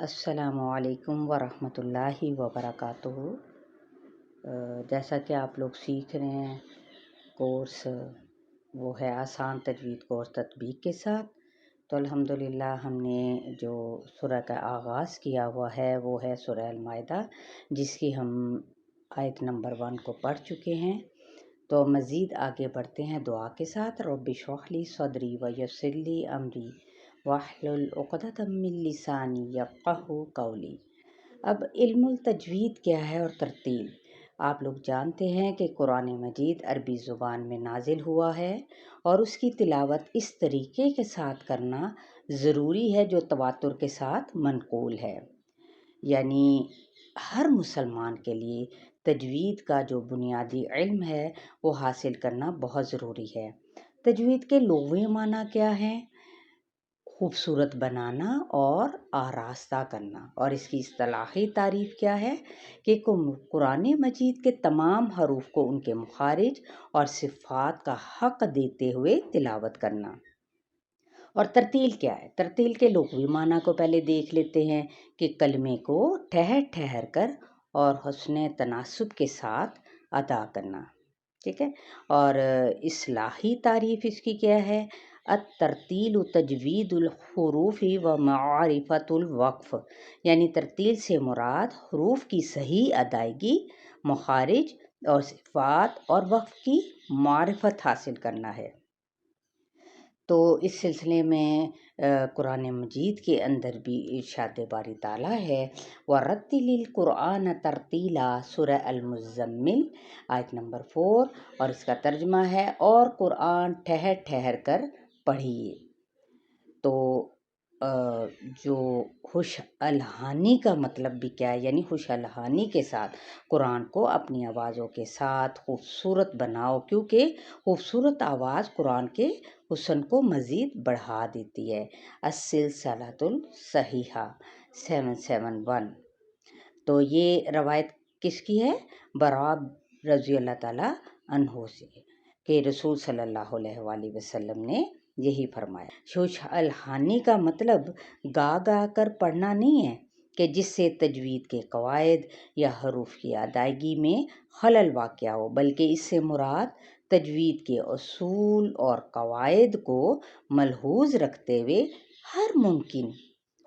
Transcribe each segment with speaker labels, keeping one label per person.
Speaker 1: السلام علیکم ورحمۃ اللہ وبرکاتہ۔ جیسا کہ آپ لوگ سیکھ رہے ہیں کورس، وہ ہے آسان تجوید کورس تطبیق کے ساتھ۔ تو الحمدللہ ہم نے جو سورہ کا آغاز کیا ہوا ہے وہ ہے سورہ المائدہ، جس کی ہم آیت نمبر 1 کو پڑھ چکے ہیں۔ تو مزید آگے بڑھتے ہیں دعا کے ساتھ۔ رب اشرح لی صدری ویسر لی امری واحلل عقدۃ من لسانی یفقہوا قولی۔ اب علم التجوید کیا ہے اور ترتیل؟ آپ لوگ جانتے ہیں کہ قرآن مجید عربی زبان میں نازل ہوا ہے اور اس کی تلاوت اس طریقے کے ساتھ کرنا ضروری ہے جو تواتر کے ساتھ منقول ہے، یعنی ہر مسلمان کے لیے تجوید کا جو بنیادی علم ہے وہ حاصل کرنا بہت ضروری ہے۔ تجوید کے لغوی معنی کیا ہیں؟ خوبصورت بنانا اور آراستہ کرنا۔ اور اس کی اصطلاحی تعریف کیا ہے کہ قرآن مجید کے تمام حروف کو ان کے مخارج اور صفات کا حق دیتے ہوئے تلاوت کرنا۔ اور ترتیل کیا ہے؟ ترتیل کے لغوی معنی کو پہلے دیکھ لیتے ہیں کہ کلمے کو ٹھہر ٹھہر کر اور حسن تناسب کے ساتھ ادا کرنا، ٹھیک ہے۔ اور اصطلاحی تعریف اس کی کیا ہے؟ الترتیل تجوید الحروف و معرفت الوقف، یعنی ترتیل سے مراد حروف کی صحیح ادائیگی، مخارج اور صفات اور وقف کی معرفت حاصل کرنا ہے۔ تو اس سلسلے میں قرآن مجید کے اندر بھی ارشاد باری تعالیٰ ہے وَرَتِّلِ الْقُرْآنَ تَرْتِیلًا، سورہ المزمل آیت نمبر 4، اور اس کا ترجمہ ہے اور قرآن ٹھہر ٹھہر کر پڑھیے۔ تو جو خوش الحانی کا مطلب بھی کیا ہے، یعنی خوش الحانی کے ساتھ قرآن کو اپنی آوازوں کے ساتھ خوبصورت بناؤ، کیونکہ خوبصورت آواز قرآن کے حسن کو مزید بڑھا دیتی ہے۔ السلسلۃ الصحیحہ 771۔ تو یہ روایت کس کی ہے؟ براء رضی اللہ تعالیٰ عنہ سے، کہ رسول صلی اللہ علیہ وآلہ وسلم نے یہی فرمایا۔ خوش الحانی کا مطلب گا گا کر پڑھنا نہیں ہے کہ جس سے تجوید کے قواعد یا حروف کی ادائیگی میں خلل واقع ہو، بلکہ اس سے مراد تجوید کے اصول اور قواعد کو ملحوظ رکھتے ہوئے ہر ممکن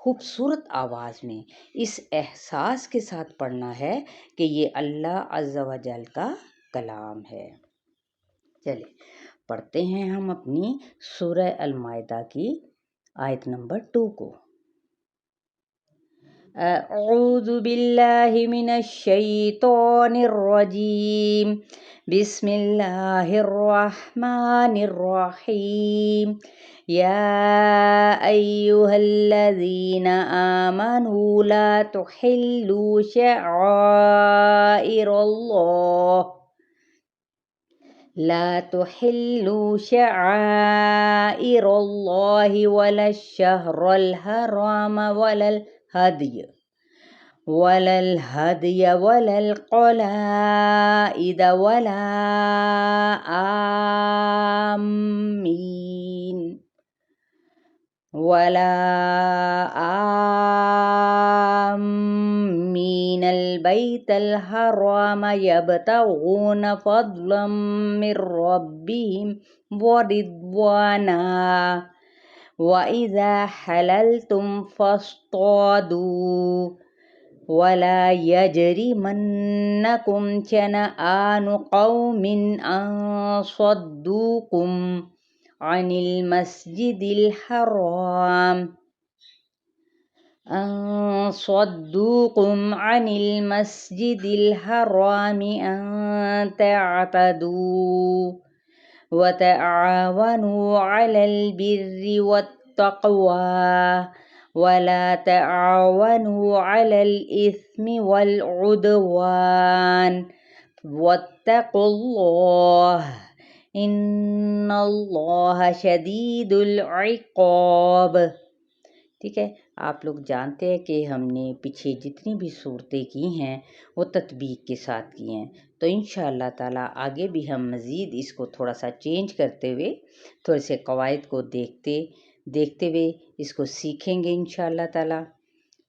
Speaker 1: خوبصورت آواز میں اس احساس کے ساتھ پڑھنا ہے کہ یہ اللہ عز و جل کا کلام ہے۔ چلے پڑھتے ہیں ہم اپنی سورہ المائدہ کی آیت نمبر 2 کو۔ اعوذ باللہ من الشیطان الرجیم، بسم اللہ الرحمن الرحیم، یا ایہا الذین آمنوا لا تحلوا شعائر اللہ ولا الشہر الحرام ولا الہدی ولا القلائد ولا آمین البیت الحرام یبتغون فضلا من ربهم ورضوانا وَإِذَا حَلَلْتُمْ فَاصْطَادُوا وَلَا يَجْرِمَنَّكُمْ شَنَآنُ قَوْمٍ أَن صَدُّوكُمْ عَنِ الْمَسْجِدِ الْحَرَامِ أَن تَعْتَدُوا وَتَعَاوَنُوا عَلَى الْبِرِّ وَالتَّقْوَى وَلَا تَعَاوَنُوا عَلَى الْإِثْمِ وَالْعُدْوَانِ وَاتَّقُوا اللَّهَ إِنَّ اللَّهَ شَدِيدُ الْعِقَابِ۔ ٹھیک ہے، آپ لوگ جانتے ہیں کہ ہم نے پیچھے جتنی بھی صورتیں کی ہیں وہ تطبیق کے ساتھ کی ہیں، تو انشاءاللہ تعالیٰ آگے بھی ہم مزید اس کو تھوڑا سا چینج کرتے ہوئے تھوڑے سے قواعد کو دیکھتے ہوئے اس کو سیکھیں گے انشاءاللہ تعالیٰ۔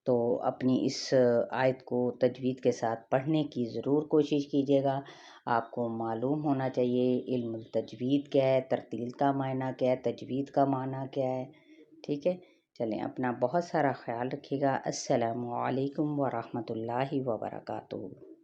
Speaker 1: تو اپنی اس آیت کو تجوید کے ساتھ پڑھنے کی ضرور کوشش کیجیے گا۔ آپ کو معلوم ہونا چاہیے علم التجوید کیا ہے، ترتیل کا معنی کیا ہے، تجوید کا معنی کیا ہے۔ ٹھیک ہے، چلیں اپنا بہت سارا خیال رکھیے گا۔ السلام علیکم ورحمۃ اللہ وبرکاتہ۔